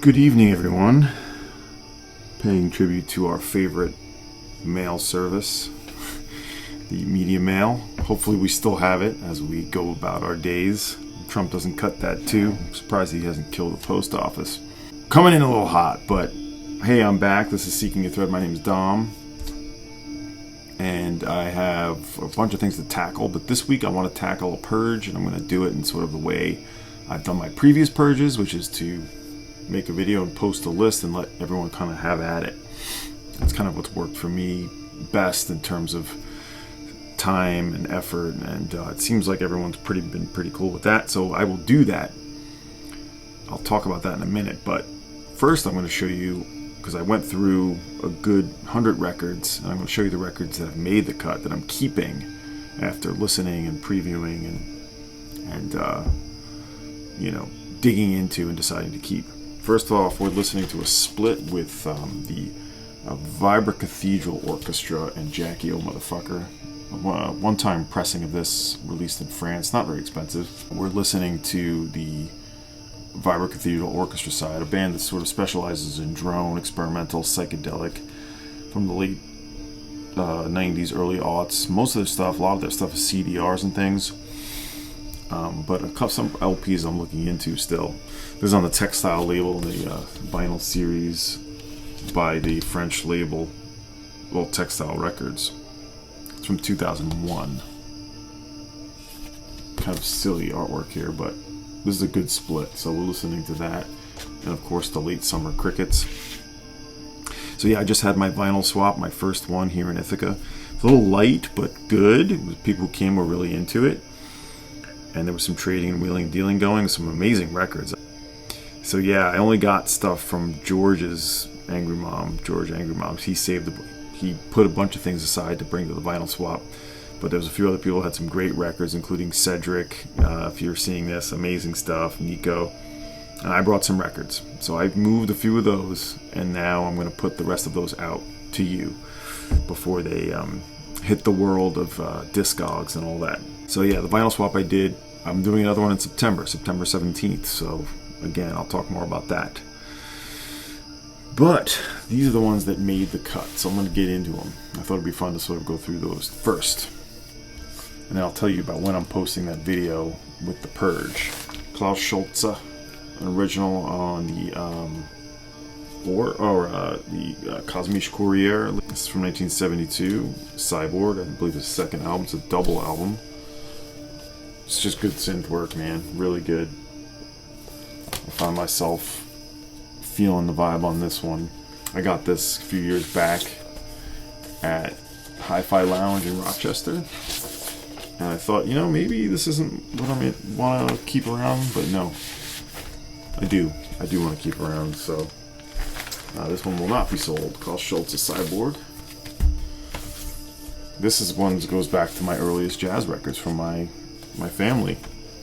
Good evening, everyone. Paying tribute to our favorite mail service, the media mail. Hopefully we still have it as we go about our days. Trump doesn't cut that too. I'm surprised he hasn't killed the post office. Coming in a little hot, but hey, I'm back. This is Seeking a Thread. My name is Dom. And I have a bunch of things to tackle, but this week I want to tackle a purge, and I'm going to do it in sort of the way I've done my previous purges, which is to make a video and post a list and let everyone kind of have at it. That's kind of what's worked for me best in terms of time and effort, and it seems like everyone's been pretty cool with that, so I will do that. I'll talk about that in a minute, but first I'm going to show you, because I went through a good 100 records, and I'm going to show you the records that have made the cut that I'm keeping after listening and previewing and digging into and deciding to keep. First off, we're listening to a split with the Vibra Cathedral Orchestra and Jackie O Motherfucker. One-time pressing of this, released in France, not very expensive. We're listening to the Vibra Cathedral Orchestra side, a band that sort of specializes in drone, experimental, psychedelic, from the late 90s, early aughts. Most of their stuff, a lot of their stuff is CDRs and things, but some LPs I'm looking into still. This is on the Textile label, the vinyl series by the French label, well, Textile Records. It's from 2001. Kind of silly artwork here, but this is a good split, so we're listening to that. And of course, the Late Summer Crickets. So yeah, I just had my vinyl swap, my first one here in Ithaca. It's a little light, but good. People who came were really into it. And there was some trading and wheeling and dealing going, some amazing records. So yeah, I only got stuff from George's Angry Mom, George Angry Moms. He put a bunch of things aside to bring to the vinyl swap. But there was a few other people who had some great records, including Cedric, if you're seeing this, amazing stuff, Nico. And I brought some records. So I moved a few of those, and now I'm going to put the rest of those out to you before they hit the world of Discogs and all that. So yeah, the vinyl swap I did, I'm doing another one in September 17th. So again, I'll talk more about that. But these are the ones that made the cut, so I'm going to get into them. I thought it'd be fun to sort of go through those first. And then I'll tell you about when I'm posting that video with the Purge. Klaus Schulze, an original on the Kosmische Courier. This is from 1972. Cyborg, I believe it's the second album. It's a double album. It's just good synth work, man. Really good. I found myself feeling the vibe on this one. I got this a few years back at Hi-Fi Lounge in Rochester. And I thought, maybe this isn't what I want to keep around, but no. I do want to keep around, so this one will not be sold. Klaus Schulze Cyborg. This is one that goes back to my earliest jazz records from my family,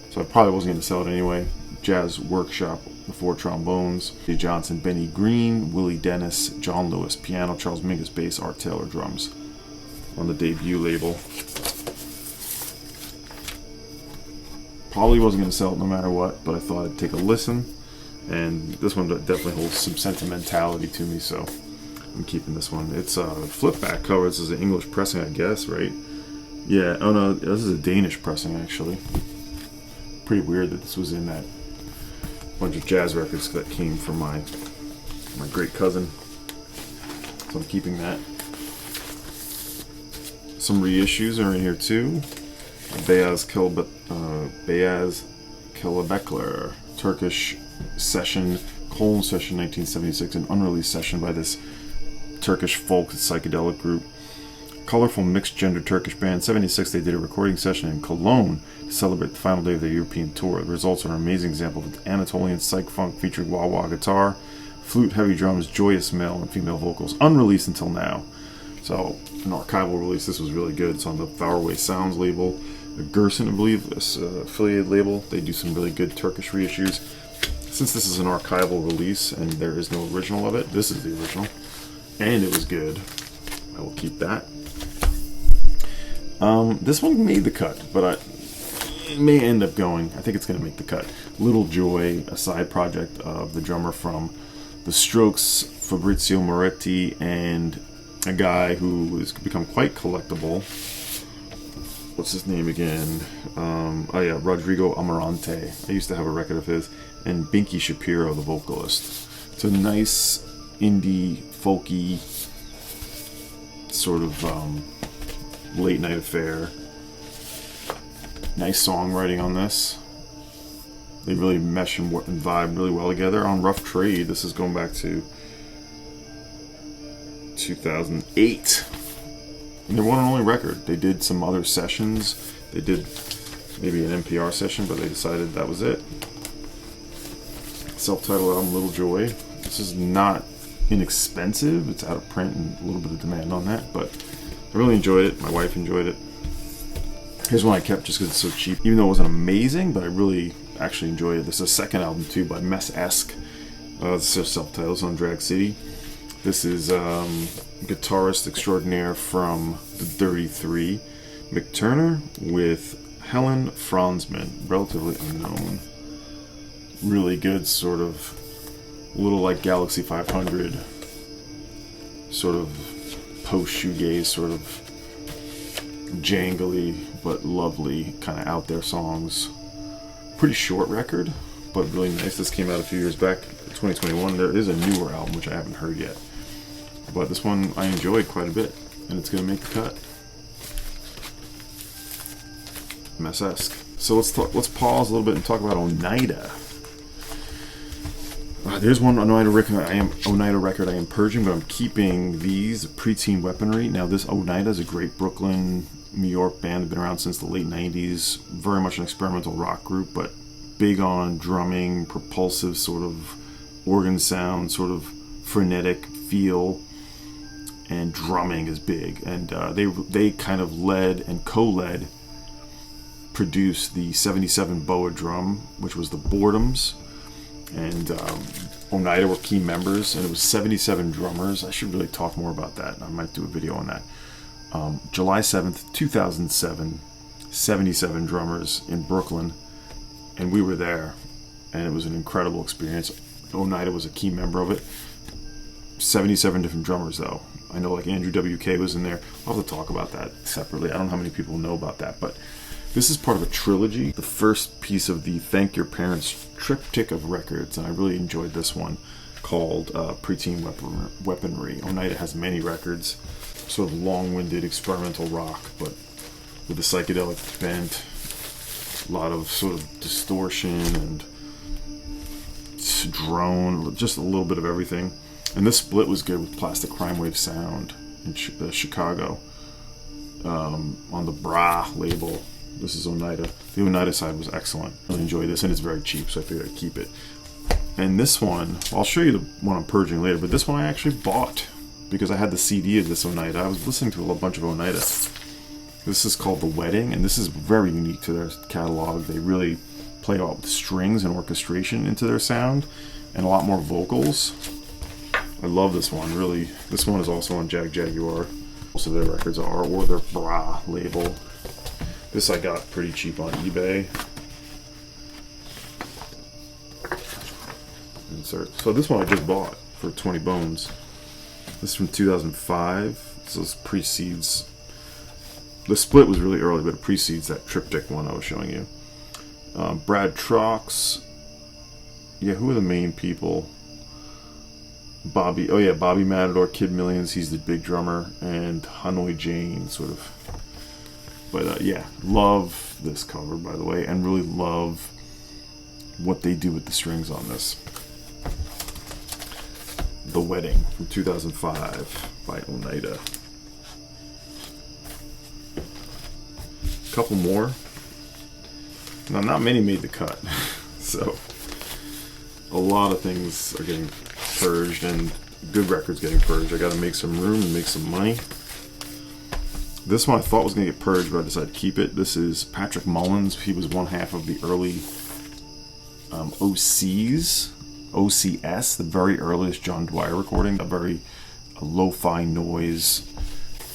so I probably wasn't going to sell it anyway. Jazz Workshop, the Four Trombones, J. Johnson, Benny Green, Willie Dennis, John Lewis piano, Charles Mingus bass, Art Taylor drums on the debut label. Probably wasn't going to sell it no matter what, but I thought I'd take a listen, and this one definitely holds some sentimentality to me, so I'm keeping this one. It's a flip back cover. This is an English pressing, I guess, right? Yeah, oh no, this is a Danish pressing, actually. Pretty weird that this was in that bunch of jazz records that came from my great cousin, so I'm keeping that. Some reissues are in here too. Beyaz Kelebekler, Turkish session, Cologne session 1976, an unreleased session by this Turkish folk psychedelic group. Colorful mixed gender Turkish band. 76, they did a recording session in Cologne to celebrate the final day of their European tour. The results are an amazing example of Anatolian psych funk featuring wah-wah guitar, flute, heavy drums, joyous male and female vocals. Unreleased until now. So, an archival release. This was really good. It's on the Faraway Sounds label. Gerson, I believe, this affiliated label. They do some really good Turkish reissues. Since this is an archival release and there is no original of it, this is the original. And it was good. I will keep that. This one made the cut, but it may end up going. I think it's going to make the cut. Little Joy, a side project of the drummer from The Strokes, Fabrizio Moretti, and a guy who has become quite collectible. What's his name again? Rodrigo Amarante. I used to have a record of his. And Binky Shapiro, the vocalist. It's a nice indie, folky, sort of late night affair. Nice songwriting on this. They really mesh and vibe really well together. On Rough Trade, this is going back to 2008. And their one and only record. They did some other sessions. They did maybe an NPR session, but they decided that was it. Self-titled album, Little Joy. This is not inexpensive. It's out of print and a little bit of demand on that, but I really enjoyed it. My wife enjoyed it. Here's one I kept just because it's so cheap. Even though it wasn't amazing, but I really actually enjoyed it. This is a second album too by Mess-esque. This is self-titled. It's on Drag City. This is guitarist extraordinaire from the Dirty Three, Mick Turner, with Helen Franzman, relatively unknown. Really good, sort of a little like Galaxy 500, sort of post-shoegaze, sort of jangly but lovely kind of out there songs. Pretty short record, but really nice. This came out a few years back, 2021. There is a newer album which I haven't heard yet, but this one I enjoyed quite a bit, and it's going to make the cut. Mess-esque. So let's pause a little bit and talk about Onida. There's one Onida record I am purging, but I'm keeping these Preteen Weaponry. Now this Onida is a great Brooklyn, New York band. They've been around since the late 90s. Very much an experimental rock group, but big on drumming, propulsive sort of organ sound, sort of frenetic feel, and drumming is big. And they kind of led and co-led produced the 77 Boadrum, which was the Boredoms. And Onida were key members, and it was 77 drummers. I should really talk more about that. I might do a video on that. July 7th, 2007, 77 drummers in Brooklyn, and we were there, and it was an incredible experience. Onida was a key member of it. 77 different drummers, though. I know, like, Andrew WK was in there. I'll have to talk about that separately. I don't know how many people know about that, but this is part of a trilogy, the first piece of the Thank Your Parents triptych of records, and I really enjoyed this one, called Preteen Weaponry. Onida has many records, sort of long-winded experimental rock, but with a psychedelic bent, a lot of sort of distortion and drone, just a little bit of everything. And this split was good with Plastic Crime Wave Sound in Chicago, on the Bra label. This is Onida. The Onida side was excellent. I really enjoyed this, and it's very cheap, so I figured I'd keep it. And this one, I'll show you the one I'm purging later, but this one I actually bought because I had the CD of this Onida. I was listening to a bunch of Onida. This is called The Wedding, and this is very unique to their catalog. They really play out with strings and orchestration into their sound, and a lot more vocals. I love this one, really. This one is also on Jaguar. Most of their records are, or their Bra label. This I got pretty cheap on eBay. Insert. So this one I just bought for 20 bones. This is from 2005. So this precedes... The split was really early, but it precedes that triptych one I was showing you. Brad Trox. Yeah, who are the main people? Bobby Matador, Kid Millions, he's the big drummer, and Hanoi Jane, sort of. But yeah, love this cover, by the way, and really love what they do with the strings on this. The Wedding from 2005 by Onida. A couple more. Now, not many made the cut, so a lot of things are getting purged, and good records getting purged. I got to make some room and make some money. This one I thought was going to get purged, but I decided to keep it. This is Patrick Mullins. He was one half of the early OCS, the very earliest John Dwyer recording. A very lo-fi noise,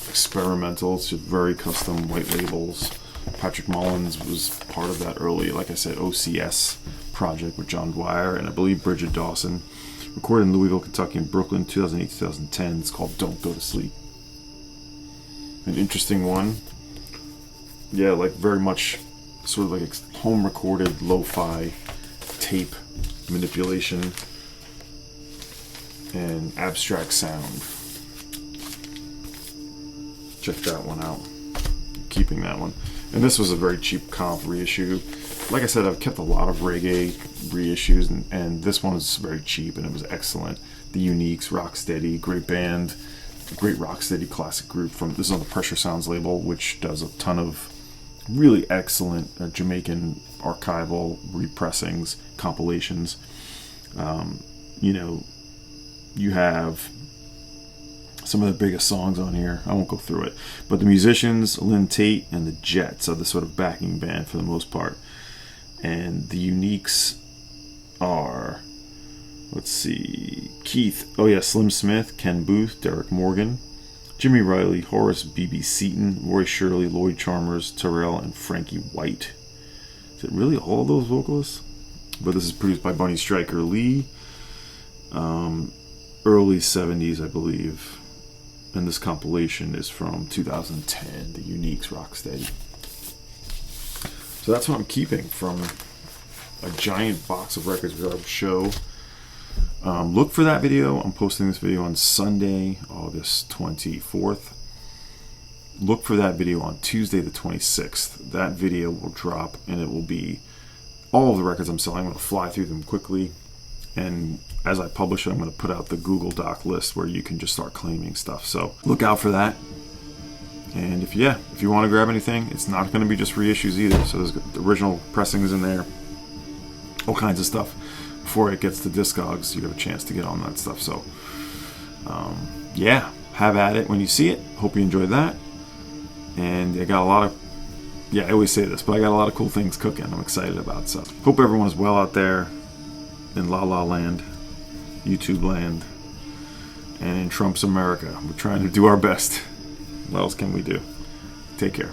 experimental. It's just very custom white labels. Patrick Mullins was part of that early, like I said, OCS project with John Dwyer and I believe Bridget Dawson. Recorded in Louisville, Kentucky and Brooklyn, 2008-2010. It's called Don't Go to Sleep. An interesting one. Yeah, like very much sort of like home recorded lo-fi tape manipulation and abstract sound. Check that one out. Keeping that one. And this was a very cheap comp reissue. Like I said, I've kept a lot of reggae reissues, and this one was very cheap and it was excellent. The Uniques, Rocksteady, great band, great Rocksteady classic group from, this is on the Pressure Sounds label, which does a ton of really excellent Jamaican archival repressings, compilations. You know, you have some of the biggest songs on here. I won't go through it, but the musicians, Lynn Tate and the Jets, are the sort of backing band for the most part. And the Uniques are, let's see, Keith, oh yeah, Slim Smith, Ken Booth, Derek Morgan, Jimmy Riley, Horace B.B. Seaton, Roy Shirley, Lloyd Chalmers, Terrell, and Frankie White. Is it really all of those vocalists? But this is produced by Bunny Stryker Lee. Early 70s, I believe. And this compilation is from 2010, the Uniques Rocksteady. So that's what I'm keeping from a giant box of records we show. Look for that video. I'm posting this video on Sunday, August 24th. Look for that video on Tuesday the 26th. That video will drop and it will be all of the records I'm selling. I'm going to fly through them quickly. And as I publish it, I'm going to put out the Google Doc list where you can just start claiming stuff. So look out for that. And if you want to grab anything, it's not going to be just reissues either. So there's the original pressings in there, all kinds of stuff. Before it gets to Discogs, you have a chance to get on that stuff. So yeah, have at it when you see it. Hope you enjoyed that. And I got a lot of, I always say this, but I got a lot of cool things cooking I'm excited about. So hope everyone is well out there in La La Land, YouTube land, and in Trump's America. We're trying to do our best. What else can we do? Take care.